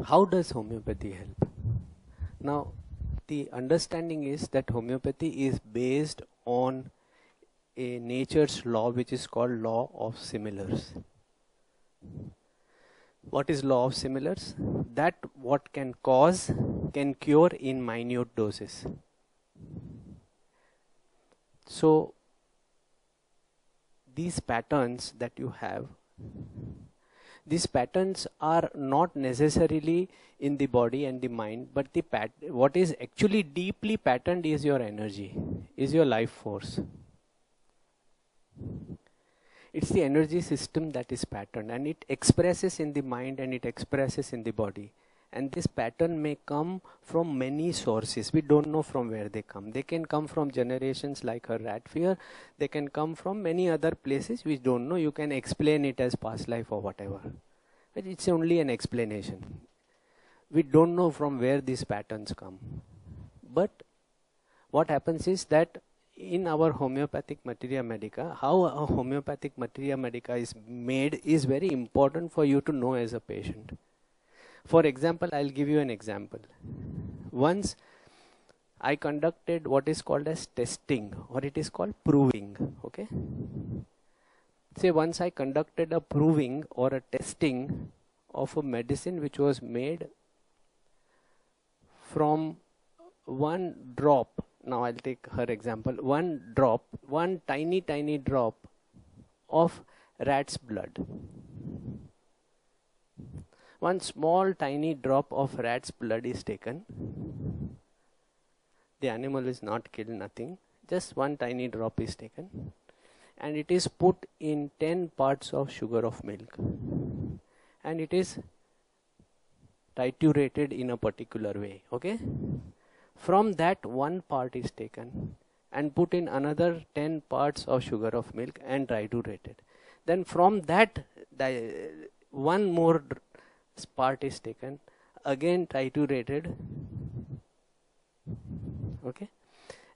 How does homeopathy help? Now, the understanding is that homeopathy is based on a nature's law which is called law of similars. What is law of similars? That what can cause can cure in minute doses. So these patterns that you have, these patterns are not necessarily in the body and the mind, but what is actually deeply patterned is your energy, is your life force. It's the energy system that is patterned, and it expresses in the mind and it expresses in the body. And this pattern may come from many sources. We don't know from where they come. They can come from generations like her rat fear. They can come from many other places we don't know. You can explain it as past life or whatever. But it's only an explanation. We don't know from where these patterns come. But what happens is that in our homeopathic materia medica, how a homeopathic materia medica is made is very important for you to know as a patient. For example, I'll give you an example. Once I conducted what is called as testing, or it is called proving, okay? Say once I conducted a proving or a testing of a medicine which was made from one drop. Now I'll take her example. One drop, one tiny drop of rat's blood. One small tiny drop of rat's blood is taken. The animal is not killed, nothing. Just one tiny drop is taken. And it is put in 10 parts of sugar of milk. And it is triturated in a particular way, okay? From that, one part is taken and put in another 10 parts of sugar of milk and triturated. Then from that, one more part is taken, again triturated, okay?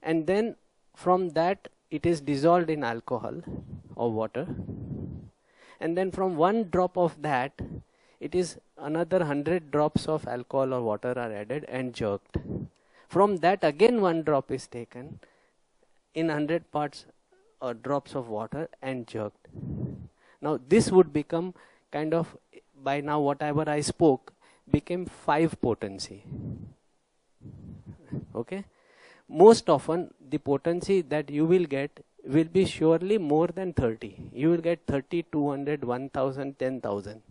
And then from that, it is dissolved in alcohol or water. And then from one drop of that, it is another 100 drops of alcohol or water are added and jerked. From that again one drop is taken in 100 parts or drops of water and jerked. Now this would become kind of, by now whatever I spoke, became 5 potency. Okay? Most often the potency that you will get will be surely more than 30. You will get 30, 200, 1000, 10,000.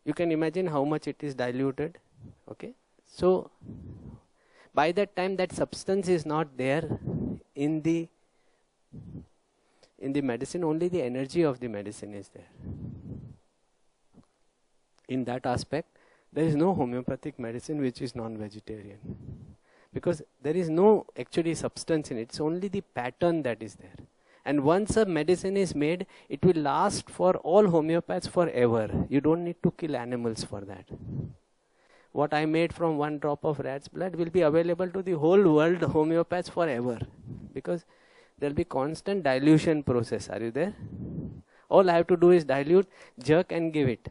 You can imagine how much it is diluted. Okay? So by that time that substance is not there in the medicine, only the energy of the medicine is there. In that aspect, there is no homeopathic medicine which is non-vegetarian. Because there is no actually substance in it. It's only the pattern that is there. And once a medicine is made, it will last for all homeopaths forever. You don't need to kill animals for that. What I made from one drop of rat's blood will be available to the whole world homeopaths forever. Because there will be constant dilution process. Are you there? All I have to do is dilute, jerk and give it.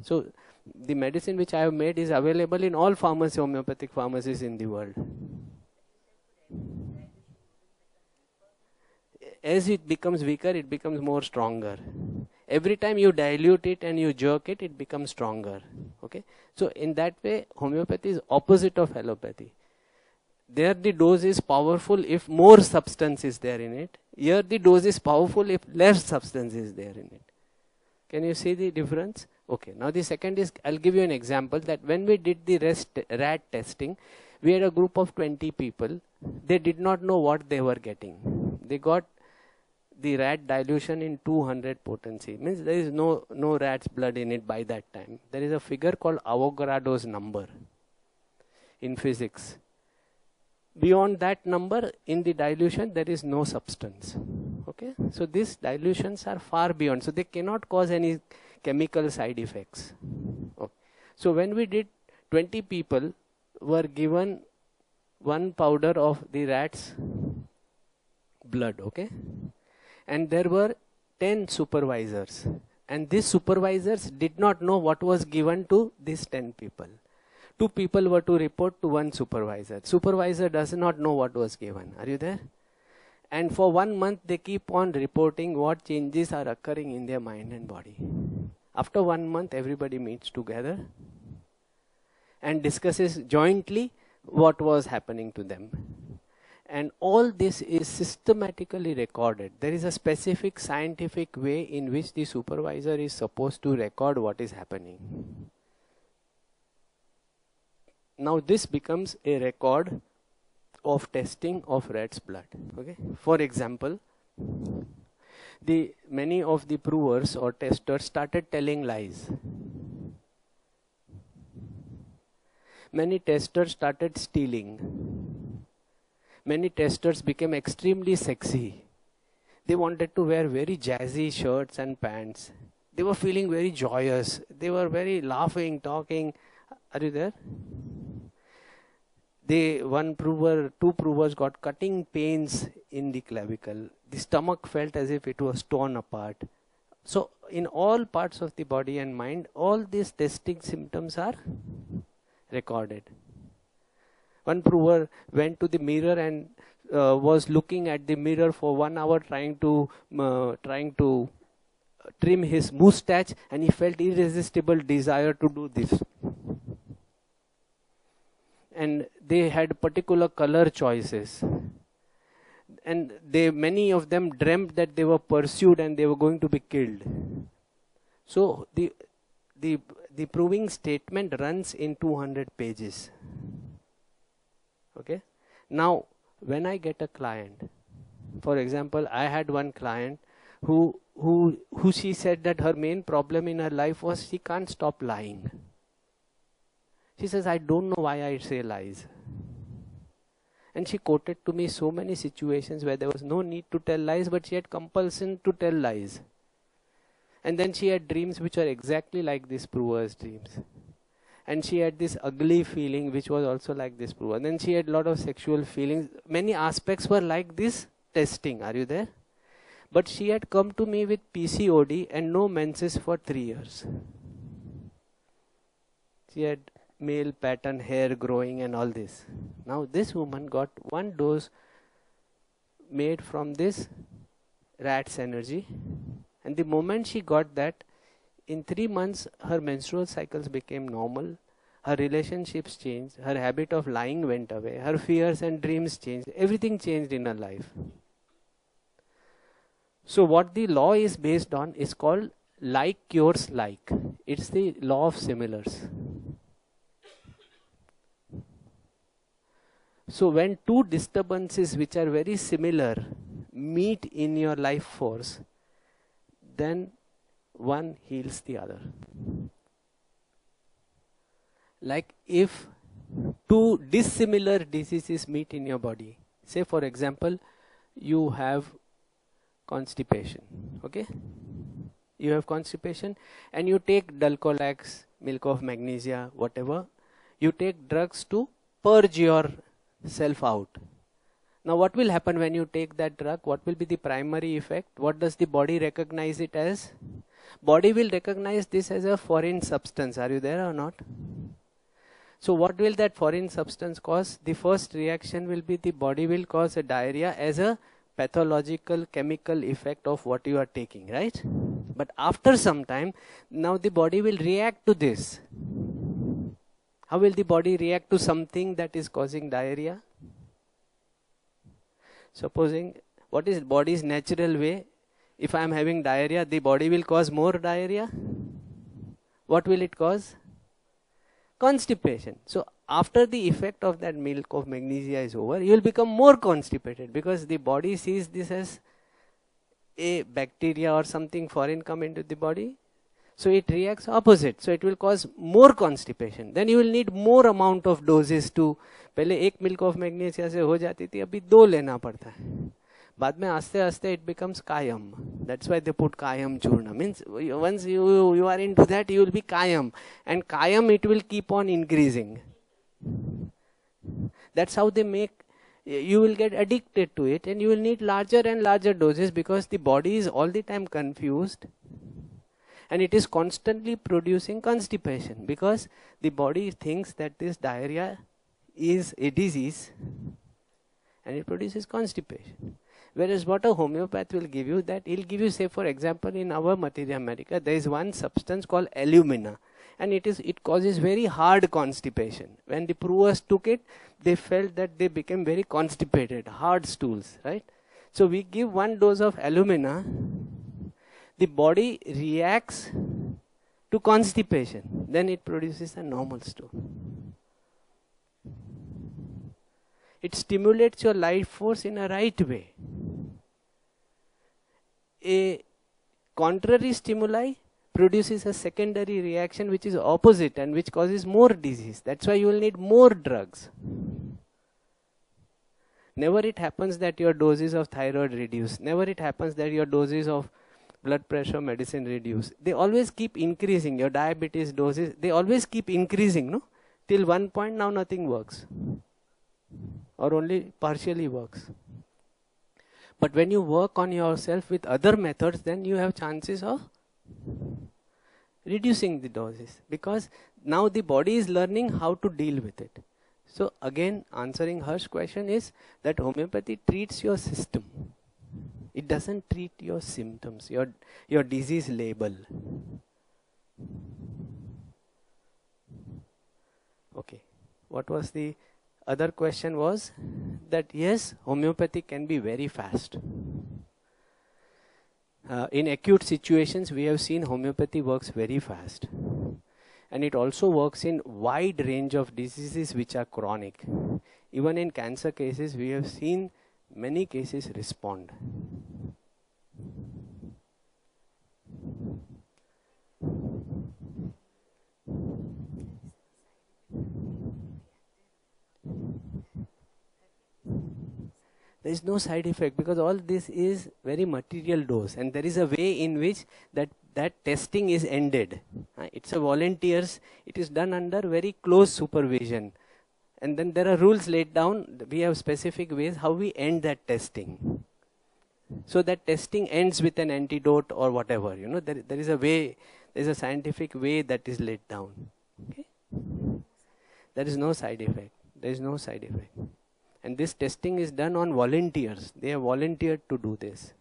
So the medicine which I have made is available in all homeopathic pharmacies in the world. As it becomes weaker, it becomes more stronger. Every time you dilute it and you jerk it, it becomes stronger. Okay? So in that way, homeopathy is opposite of allopathy. There the dose is powerful if more substance is there in it. Here the dose is powerful if less substance is there in it. Can you see the difference? Okay, now the second is, I'll give you an example that when we did the rat testing, we had a group of 20 people. They did not know what they were getting. They got the rat dilution in 200 potency. Means there is no rat's blood in it by that time. There is a figure called Avogadro's number in physics. Beyond that number, in the dilution, there is no substance. Okay, so these dilutions are far beyond. So they cannot cause any chemical side effects. Okay. So when we did, 20 people were given one powder of the rat's blood. Okay, and there were 10 supervisors, And these supervisors did not know what was given to these 10 people. 2 people were to report to 1 supervisor. Supervisor does not know what was given. Are you there? And for 1 month, they keep on reporting what changes are occurring in their mind and body. After 1 month, everybody meets together and discusses jointly what was happening to them. And all this is systematically recorded. There is a specific scientific way in which the supervisor is supposed to record what is happening. Now this becomes a record of testing of rat's blood. Okay. For example, many of the provers or testers started telling lies. Many testers started stealing. Many testers became extremely sexy. They wanted to wear very jazzy shirts and pants. They were feeling very joyous. They were very laughing, talking. Are you there? Two provers got cutting pains in the clavicle. The stomach felt as if it was torn apart. So in all parts of the body and mind, all these testing symptoms are recorded. One prover went to the mirror and was looking at the mirror for 1 hour trying to trim his mustache, and he felt irresistible desire to do this. And they had particular color choices. And many of them dreamt that they were pursued and they were going to be killed. So the proving statement runs in 200 pages. Okay. Now, when I get a client, for example, I had one client who she said that her main problem in her life was she can't stop lying. She says, I don't know why I say lies. And she quoted to me so many situations where there was no need to tell lies, but she had compulsion to tell lies. And then she had dreams which are exactly like this prover's dreams. And she had this ugly feeling which was also like this prover. Then she had a lot of sexual feelings. Many aspects were like this testing. Are you there? But she had come to me with PCOD and no menses for 3 years. She had male pattern hair growing and all this. Now this woman got 1 dose made from this rat's energy. And the moment she got that, in 3 months, her menstrual cycles became normal, her relationships changed, her habit of lying went away, her fears and dreams changed, everything changed in her life. So what the law is based on is called like cures like. It's the law of similars. So when 2 disturbances which are very similar meet in your life force, then one heals the other. Like if 2 dissimilar diseases meet in your body, say for example, you have constipation, okay? You have constipation and you take Dulcolax, milk of magnesia, whatever. You take drugs to purge yourself out. Now what will happen when you take that drug? What will be the primary effect? What does the body recognize it as? Body will recognize this as a foreign substance. Are you there or not? So what will that foreign substance cause? The first reaction will be the body will cause a diarrhea as a pathological chemical effect of what you are taking, right? But after some time, now the body will react to this. How will the body react to something that is causing diarrhea? Supposing, what is body's natural way? If I am having diarrhea, the body will cause more diarrhea. What will it cause? Constipation. So after the effect of that milk of magnesia is over, you will become more constipated because the body sees this as a bacteria or something foreign come into the body. So it reacts opposite. So it will cause more constipation. Then you will need more amount of doses to, पहले 1 milk of magnesia से हो जाती थी, अभी 2 लेना पड़ता है. बाद में आस्ते आस्ते it becomes kayam. That's why they put kayam churna. Means once you are into that, you will be kayam. And kayam, it will keep on increasing. That's how they make, you will get addicted to it and you will need larger and larger doses because the body is all the time confused. And it is constantly producing constipation because the body thinks that this diarrhea is a disease and it produces constipation. Whereas what a homeopath will give you, that he'll give you, say for example, in our Materia America, there is one substance called alumina, and it causes very hard constipation. When the brewers took it, they felt that they became very constipated, hard stools, right? So we give one dose of alumina, the body reacts to constipation, then it produces a normal stool. It stimulates your life force in a right way. A contrary stimuli produces a secondary reaction which is opposite and which causes more disease. That's why you will need more drugs. Never it happens that your doses of thyroid reduce. Never it happens that your doses of blood pressure medicine reduce. They always keep increasing. Your diabetes doses, they always keep increasing, no? Till one point now nothing works. Or only partially works. But when you work on yourself with other methods, then you have chances of reducing the doses, because now the body is learning how to deal with it. So again, answering Harsh's question is that homeopathy treats your system. It doesn't treat your symptoms, your disease label. Okay. What was the other question? Was that yes, homeopathy can be very fast. In acute situations, we have seen homeopathy works very fast. And it also works in wide range of diseases which are chronic. Even in cancer cases, we have seen many cases respond. There is no side effect because all this is very material dose, and there is a way in which that testing is ended. It's a volunteers, it is done under very close supervision. And then there are rules laid down. We have specific ways how we end that testing. So that testing ends with an antidote or whatever. You know, there is a way, there is a scientific way that is laid down. Okay? There is no side effect. There is no side effect. And this testing is done on volunteers. They have volunteered to do this.